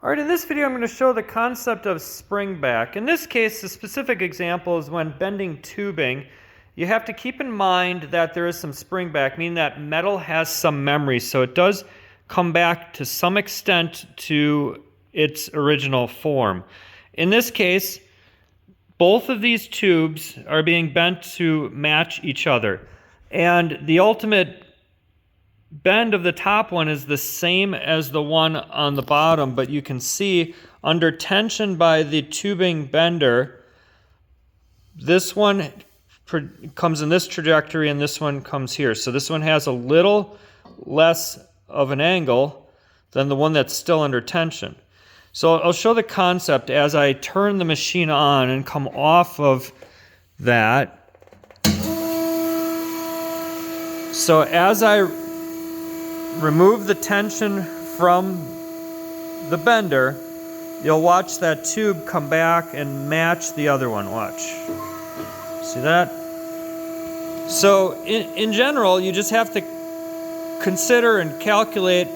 All right, in this video I'm going to show the concept of spring back. In this case, the specific example is when bending tubing. You have to keep in mind that there is some spring back, meaning that metal has some memory, so it does come back to some extent to its original form. In this case, both of these tubes are being bent to match each other, and the ultimate bend of the top one is the same as the one on the bottom, but you can see under tension by the tubing bender, this one comes in this trajectory and this one comes here. So this one has a little less of an angle than the one that's still under tension. So I'll show the concept as I turn the machine on and come off of that. So as I remove the tension from the bender, you'll watch that tube come back and match the other one. Watch. See that? So in general, you just have to consider and calculate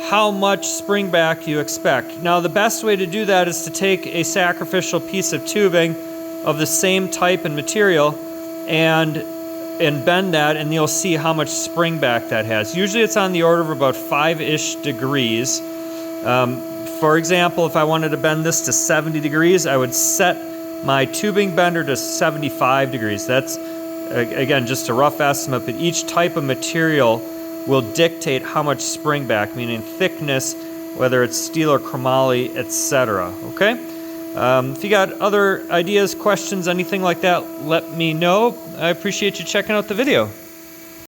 how much spring back you expect. Now, the best way to do that is to take a sacrificial piece of tubing of the same type and material and bend that, and you'll see how much spring back that has. Usually it's on the order of about 5-ish degrees. For example, if I wanted to bend this to 70 degrees, I would set my tubing bender to 75 degrees. That's, again, just a rough estimate, but each type of material will dictate how much spring back, meaning thickness, whether it's steel or chromoly, etc. Okay? If you got other ideas, questions, anything like that, let me know. I appreciate you checking out the video.